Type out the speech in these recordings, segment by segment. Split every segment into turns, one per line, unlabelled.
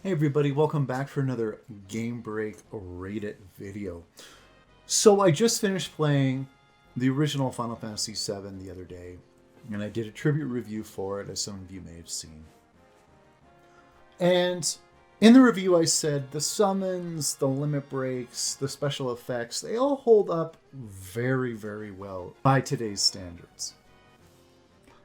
Hey everybody, welcome back for another Game Break Rate It video. So I just finished playing the original Final Fantasy VII the other day, and I did a tribute review for it, as some of you may have seen. And in the review I said the summons, the limit breaks, the special effects, they all hold up very, very well by today's standards.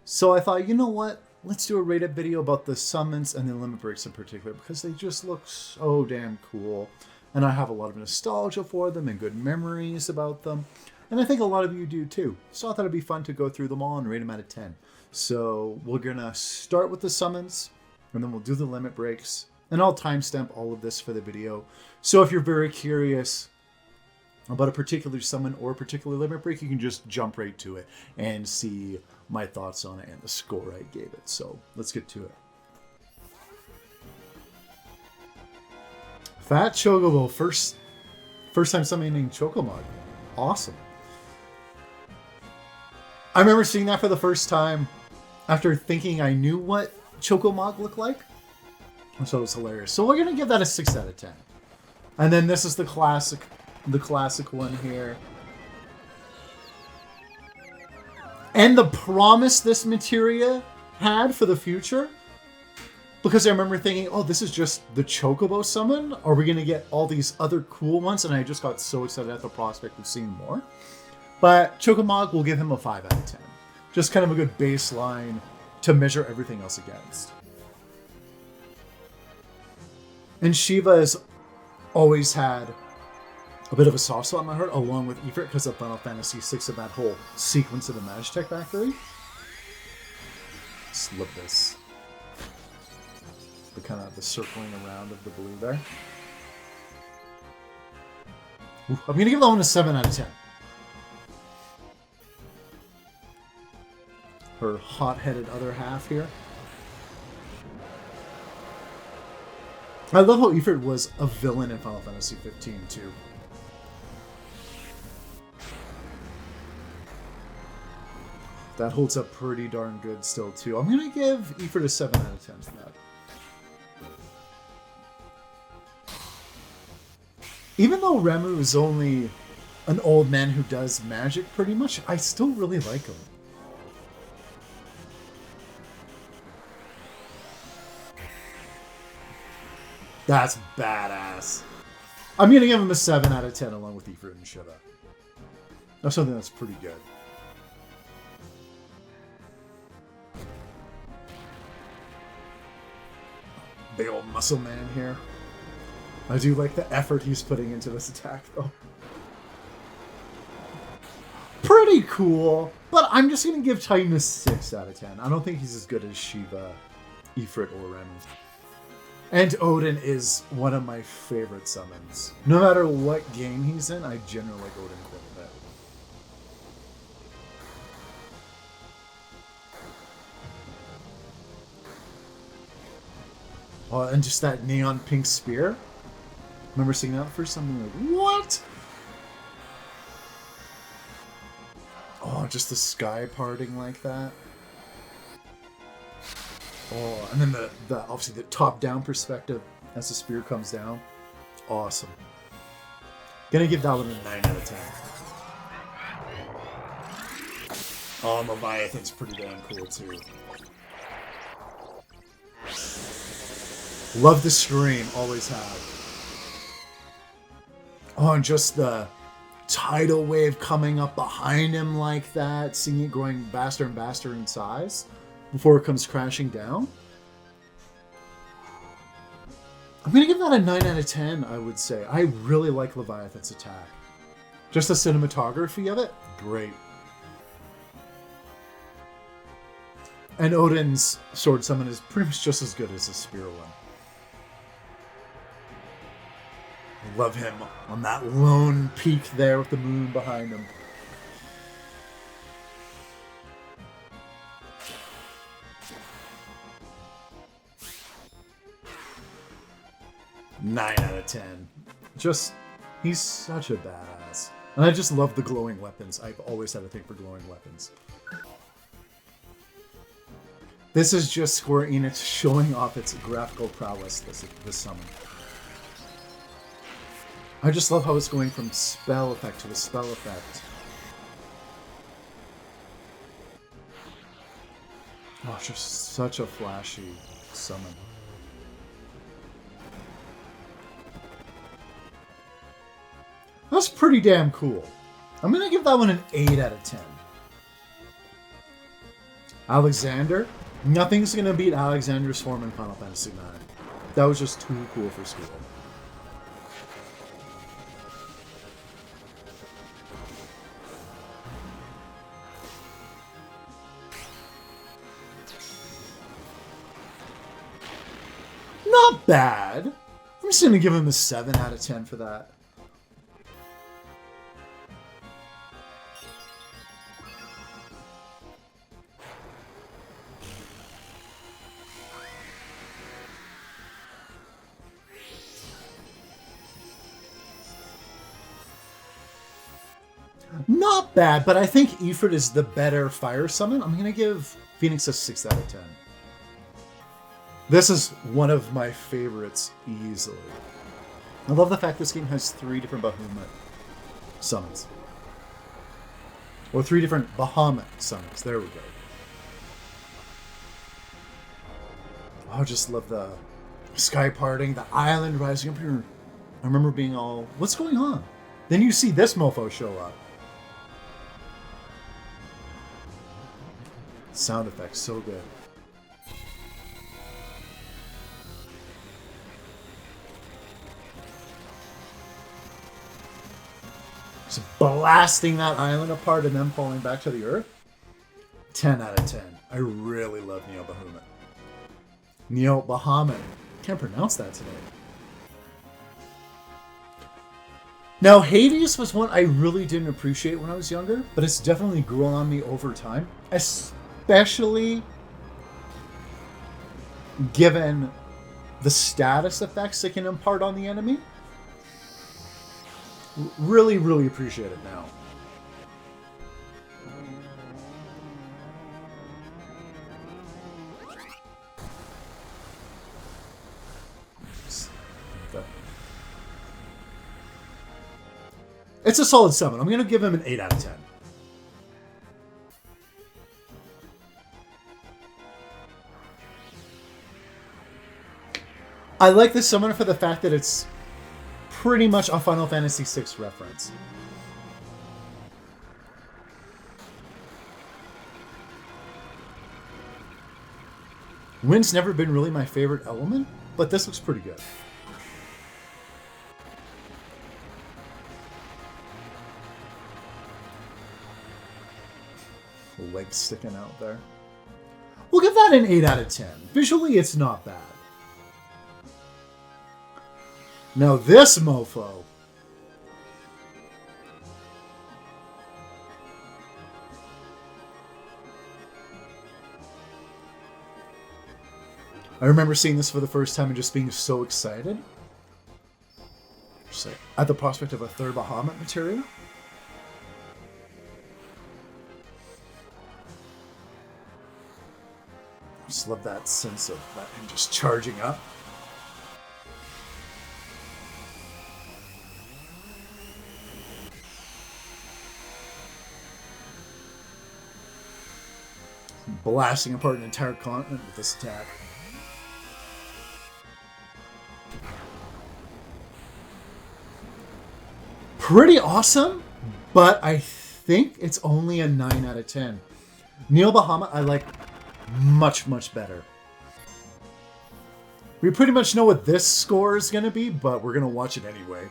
So I thought, you know what? Let's do a rated video about the summons and the limit breaks in particular, because they just look so damn cool. And I have a lot of nostalgia for them and good memories about them. And I think a lot of you do too. So I thought it'd be fun to go through them all and rate them out of 10. So we're going to start with the summons, and then we'll do the limit breaks. And I'll timestamp all of this for the video. So if you're very curious about a particular summon or a particular limit break, you can just jump right to it and see my thoughts on it and the score I gave it. So let's get to it. Fat Chocobo, first time summoning Chocomog. Awesome. I remember seeing that for the first time after thinking I knew what Chocomog looked like. So it was hilarious. So we're gonna give that a 6 out of 10. And then this is the classic one here. And the promise this materia had for the future. Because I remember thinking, oh, this is just the Chocobo summon? Are we going to get all these other cool ones? And I just got so excited at the prospect of seeing more. But Chocomog will give him a 5 out of 10. Just kind of a good baseline to measure everything else against. And Shiva has always had a bit of a soft spot in my heart, along with Aerith, because of Final Fantasy VI and that whole sequence of the Magitech Factory. Just love this. The kind of the circling around of the blue there. Ooh, I'm going to give that one a 7 out of 10. Her hot-headed other half here. I love how Aerith was a villain in Final Fantasy XV too. That holds up pretty darn good still, too. I'm going to give Aerith a 7 out of 10 for that. Even though Remu is only an old man who does magic pretty much, I still really like him. That's badass. I'm going to give him a 7 out of 10 along with Aerith and Shiva. That's something that's pretty good. Big old muscle man here. I do like the effort he's putting into this attack, though. Pretty cool, but I'm just going to give Titan a 6 out of 10. I don't think he's as good as Shiva, Aerith, or Remu. And Odin is one of my favorite summons. No matter what game he's in, I generally like Odin quite a bit. Oh, and just that neon pink spear. Remember seeing that first time? I'm like, what? Oh, just the sky parting like that. Oh, and then the obviously the top-down perspective as the spear comes down. Awesome. Gonna give that one a 9 out of 10. Oh, Leviathan's pretty damn cool too. Love the scream, always have. Oh, and just the tidal wave coming up behind him like that, seeing it growing faster and faster in size before it comes crashing down. I'm going to give that a 9 out of 10, I would say. I really like Leviathan's attack. Just the cinematography of it, great. And Odin's sword summon is pretty much just as good as the spear one. Love him on that lone peak there with the moon behind him. Nine out of 10. Just, he's such a badass. And I just love the glowing weapons. I've always had a thing for glowing weapons. This is just Square Enix showing off its graphical prowess this summon. I just love how it's going from spell effect to a spell effect. Oh, it's just such a flashy summon. That's pretty damn cool. I'm going to give that one an 8 out of 10. Alexander? Nothing's going to beat Alexander's form in Final Fantasy IX. That was just too cool for school. Not bad. I'm just going to give him a 7 out of 10 for that. Not bad, but I think Ifrit is the better fire summon. I'm going to give Phoenix a 6 out of 10. This is one of my favorites, easily. I love the fact this game has 3 different Bahamut summons. Or 3 different Bahamut summons. There we go. I just love the sky parting, the island rising up here. I remember being all, what's going on? Then you see this mofo show up. Sound effects, so good. Just blasting that island apart and then falling back to the earth. 10 out of 10. I really love Neo Bahamut. Neo Bahamut. Can't pronounce that today. Now, Hades was one I really didn't appreciate when I was younger, but it's definitely grown on me over time. Especially given the status effects it can impart on the enemy. Really, really appreciate it now. It's a solid 7. I'm going to give him an 8 out of 10. I like this summon for the fact that it's pretty much a Final Fantasy VI reference. Wind's never been really my favorite element, but this looks pretty good. Legs sticking out there. We'll give that an 8 out of 10. Visually, it's not bad. Now this mofo. I remember seeing this for the first time and just being so excited. Just like, at the prospect of a third Bahamut material. Just love that sense of that and just charging up. Blasting apart an entire continent with this attack. Pretty awesome, but I think it's only a 9 out of 10. Neo Bahamut I like much, much better. We pretty much know what this score is going to be, but we're going to watch it anyway.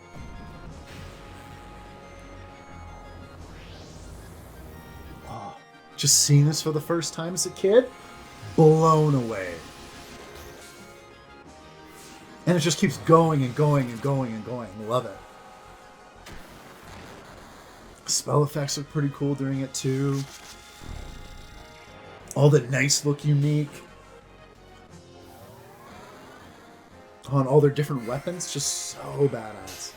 Oh, just seeing this for the first time as a kid, blown away. And it just keeps going and going and going and going. Love it. Spell effects look pretty cool during it too. All the nice look unique. On all their different weapons, just so badass.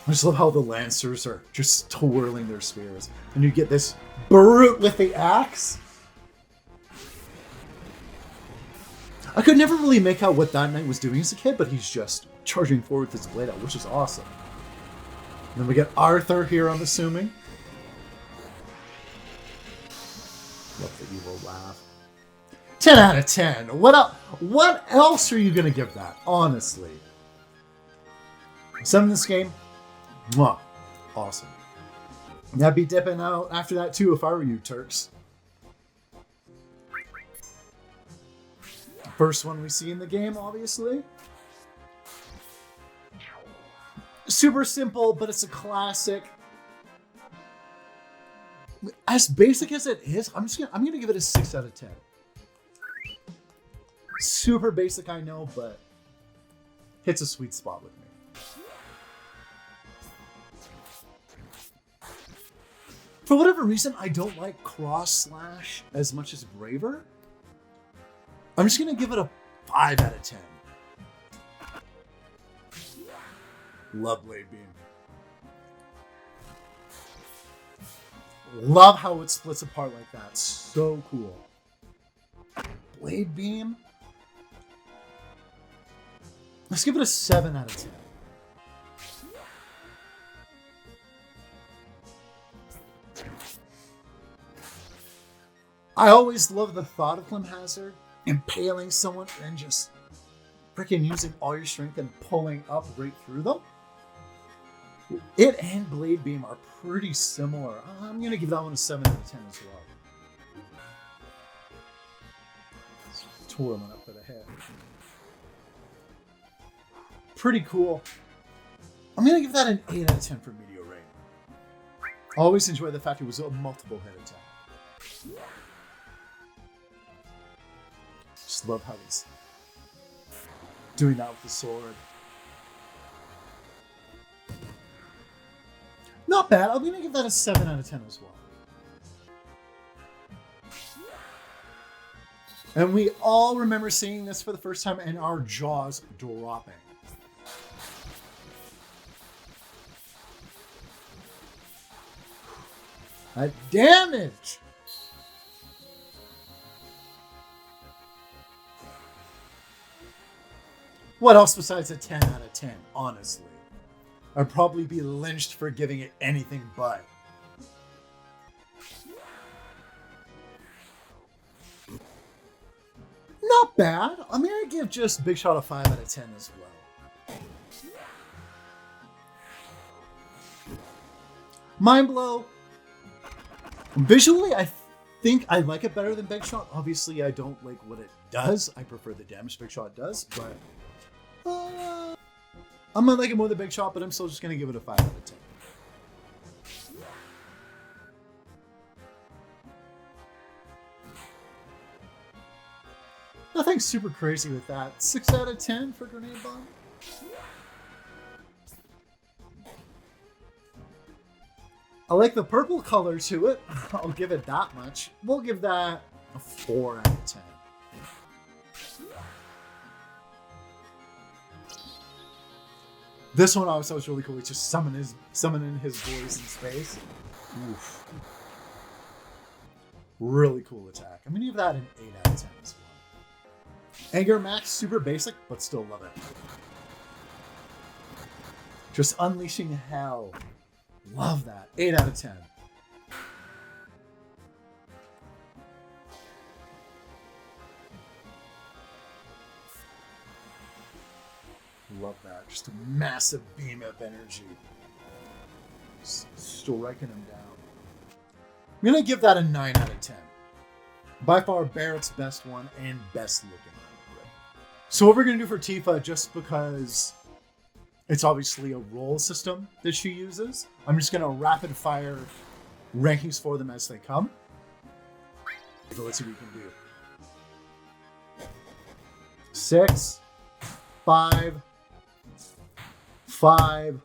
I just love how the Lancers are just twirling their spears. And you get this brute with the axe. I could never really make out what that knight was doing as a kid, but he's just charging forward with his blade out, which is awesome. And then we get Arthur here, I'm assuming. Love the evil laugh. 10 out of 10. What else are you going to give that, honestly? Some in this game, mwah, awesome. And I'd be dipping out after that too if I were you, Turks. First one we see in the game, obviously. Super simple, but it's a classic. As basic as it is, I'm gonna give it a 6 out of 10. Super basic, I know, but hits a sweet spot with me. For whatever reason, I don't like Cross Slash as much as Braver. I'm just going to give it a 5 out of 10. Love Blade Beam. Love how it splits apart like that. So cool. Blade Beam. Let's give it a 7 out of 10. I always love the thought of Clem Hazard impaling someone and just freaking using all your strength and pulling up right through them. It and Blade Beam are pretty similar. I'm going to give that one a 7 out of 10 as well. Twirling up for the head. Pretty cool. I'm going to give that an 8 out of 10 for Meteor Rain. I always enjoy the fact it was a multiple hit attack. Just love how he's doing that with the sword. Not bad. I'm going to give that a 7 out of 10 as well. And we all remember seeing this for the first time and our jaws dropping. That damage! What else besides a 10 out of 10, honestly? I'd probably be lynched for giving it anything but. Not bad. I'm going to give just Big Shot a 5 out of 10 as well. Mind Blow. Visually, I think I like it better than Big Shot. Obviously, I don't like what it does. I prefer the damage Big Shot does, but I'm gonna like it more than Big Shot, but I'm still just gonna give it a 5 out of 10. Nothing super crazy with that. 6 out of 10 for Grenade Bomb. I like the purple color to it. I'll give it that much. We'll give that a 4 out of 10. This one also was really cool. It's just summoning his boys in space. Oof. Really cool attack. I'm gonna give that an 8 out of 10 as well. Anger Max, super basic, but still love it. Just unleashing hell. Love that. 8 out of 10. Love that. Just a massive beam of energy. Striking him down. I'm going to give that a 9 out of 10. By far, Barrett's best one and best looking one. So what we're going to do for Tifa, just because it's obviously a roll system that she uses, I'm just going to rapid fire rankings for them as they come. So let's see what we can do. 6, 5, 5,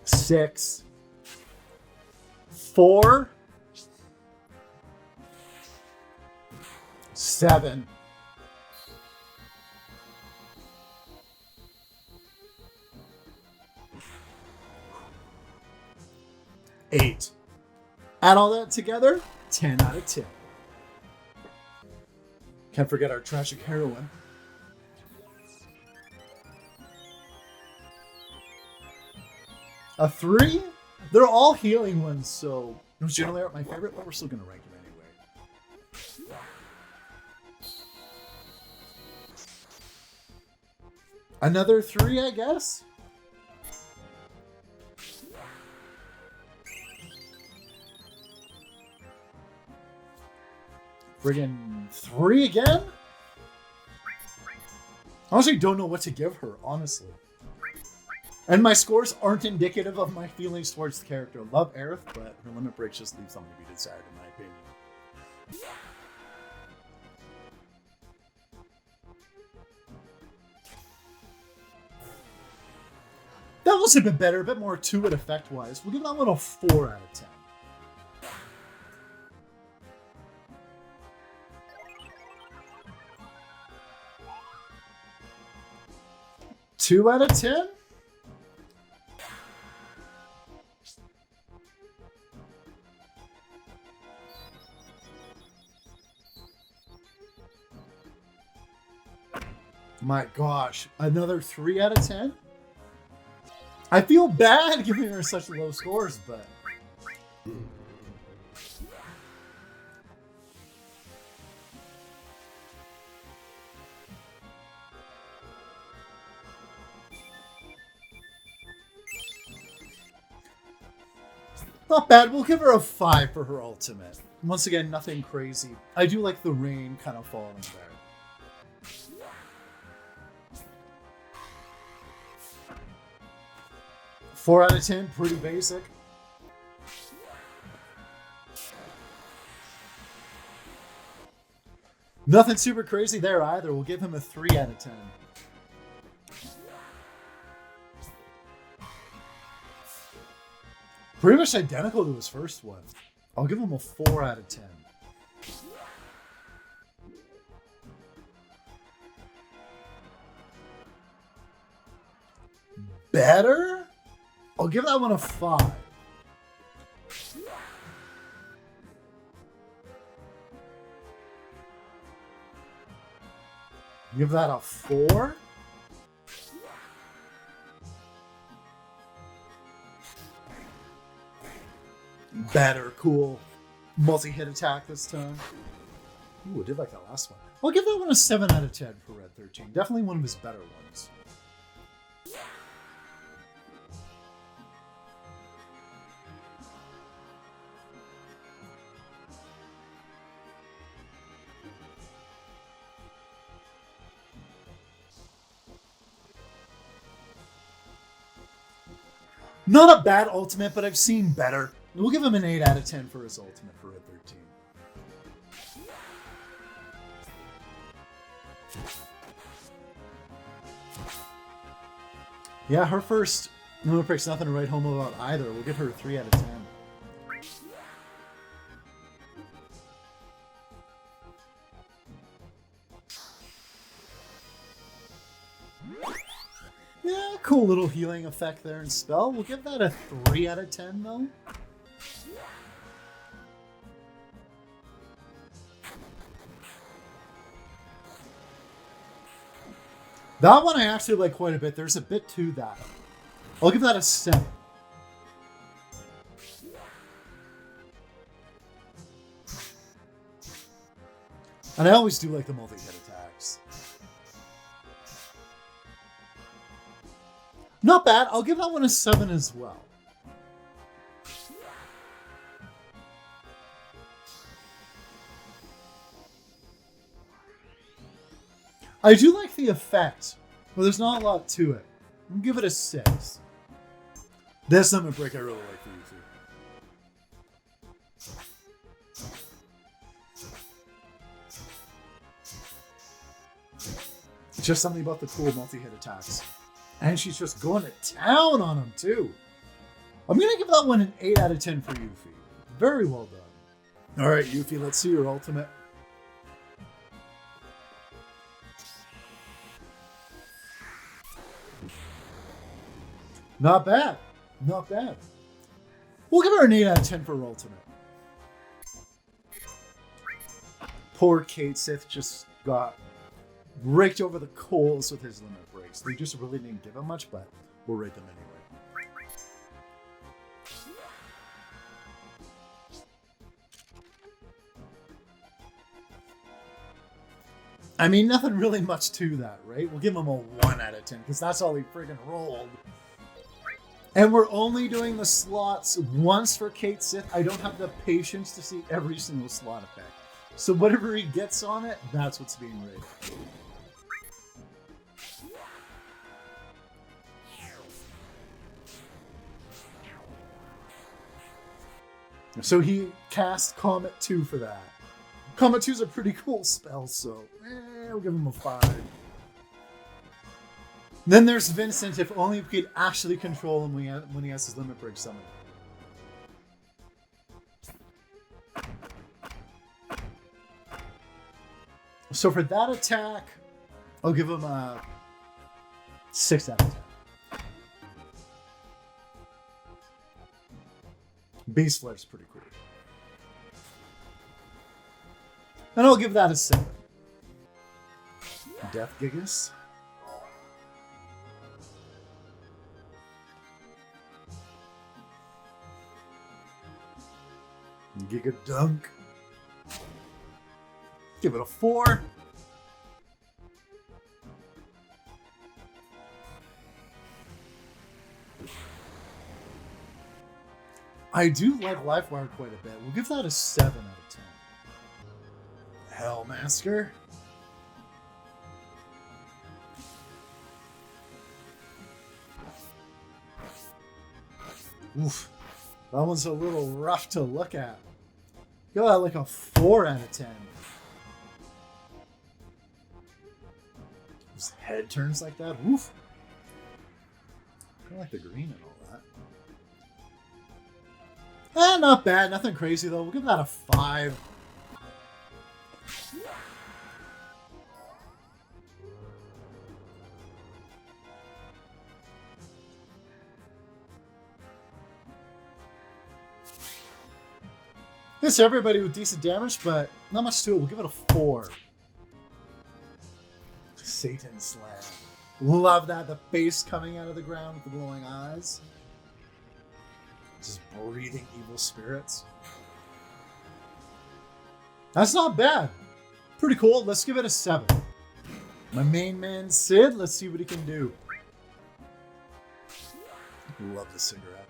6, 4, 7, 8. Add all that together, 10 out of 10. Can't forget our tragic heroine. A 3? They're all healing ones, so those generally aren't my favorite, but we're still going to rank them anyway. Another 3, I guess? Friggin' 3 again? I honestly don't know what to give her, honestly. And my scores aren't indicative of my feelings towards the character. Love Aerith, but her limit breaks just leave something to be desired, in my opinion. That was a bit better, a bit more to it effect-wise. We'll give that one a 4 out of 10. Two out of 10? My gosh, another 3 out of 10? I feel bad giving her such low scores, but... Not bad, we'll give her a 5 for her ultimate. Once again, nothing crazy. I do like the rain kind of falling there. Four out of 10, pretty basic. Nothing super crazy there either. We'll give him a 3 out of 10. Pretty much identical to his first one. I'll give him a 4 out of 10. Better? I'll give that one a 5. Give that a 4. Better, cool. Multi-hit attack this time. Ooh, I did like that last one. I'll give that one a 7 out of 10 for Red 13. Definitely one of his better ones. Not a bad ultimate, but I've seen better. We'll give him an 8 out of 10 for his ultimate for Red 13. Yeah, her first no pricks, nothing to write home about either. We'll give her a 3 out of 10. Yeah, cool little healing effect there and spell. We'll give that a 3 out of 10 though. That one I actually like quite a bit. There's a bit to that. I'll give that a 7. And I always do like the multi-hit attacks. Not bad. I'll give that one a 7 as well. I do like the effect, but there's not a lot to it. I'm gonna give it a 6. That's something break I really like for Yuffie. Just something about the cool multi-hit attacks. And she's just going to town on him too. I'm gonna give that one an 8 out of 10 for Yuffie. Very well done. Alright, Yuffie, let's see your ultimate. Not bad. Not bad. We'll give her an 8 out of 10 for ultimate. Poor Cait Sith just got raked over the coals with his limit breaks. They just really didn't give him much, but we'll rate them anyway. I mean, nothing really much to that, right? We'll give him a 1 out of 10, because that's all he friggin' rolled. And we're only doing the slots once for Cait Sith. I don't have the patience to see every single slot effect. So whatever he gets on it, that's what's being rated. So he cast Comet 2 for that. Comet 2 is a pretty cool spell, so we'll give him a 5. Then there's Vincent, if only we could actually control him when he has his limit break summon. So for that attack, I'll give him a 6 out of 10. Base Flare's pretty cool. And I'll give that a 7. Death Gigas. Giga Dunk. Give it a 4. I do like Lifewire quite a bit. We'll give that a 7 out of 10. Hellmasker. Oof. That one's a little rough to look at. Give that like a 4 out of 10. His head turns like that. Oof. I like the green and all that. Not bad. Nothing crazy though. We'll give that a 5. This everybody with decent damage, but not much to it. We'll give it a 4. Satan Slam. Love that. The face coming out of the ground with the glowing eyes. Just breathing evil spirits. That's not bad. Pretty cool. Let's give it a 7. My main man, Sid. Let's see what he can do. Love the cigarette.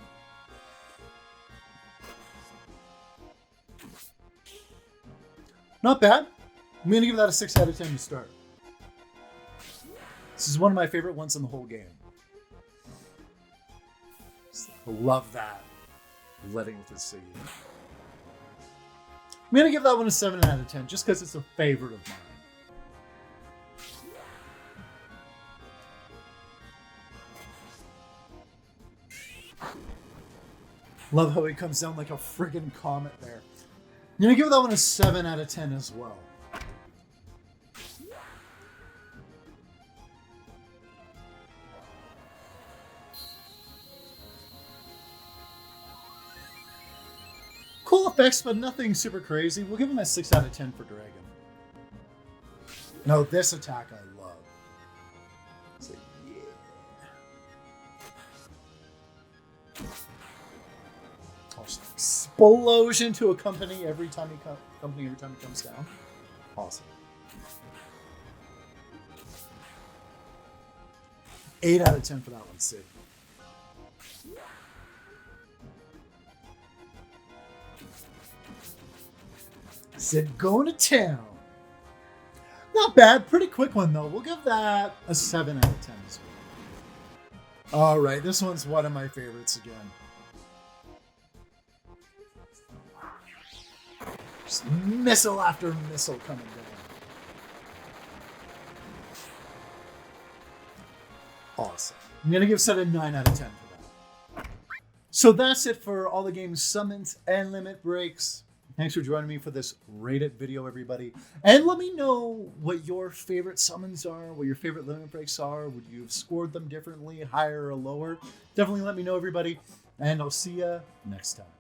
Not bad. I'm going to give that a 6 out of 10 to start. This is one of my favorite ones in the whole game. Love that. Letting with his Siggy. I'm going to give that one a 7 out of 10 just because it's a favorite of mine. Love how he comes down like a friggin' comet there. I'm going to give that one a 7 out of 10 as well. Cool effects, but nothing super crazy. We'll give him a 6 out of 10 for Dragon. No, this attack I love. So, yeah. Explosion to accompany every time he comes down. Awesome. 8 out of 10 for that one, Sid. Sid going to town. Not bad. Pretty quick one, though. We'll give that a 7 out of 10 as well. All right. This one's one of my favorites again. Just missile after missile coming down. Awesome. I'm going to give Sid a 9 out of 10 for that. So that's it for all the game's summons and limit breaks. Thanks for joining me for this Rate It video, everybody. And let me know what your favorite summons are, what your favorite limit breaks are. Would you have scored them differently, higher or lower? Definitely let me know, everybody. And I'll see you next time.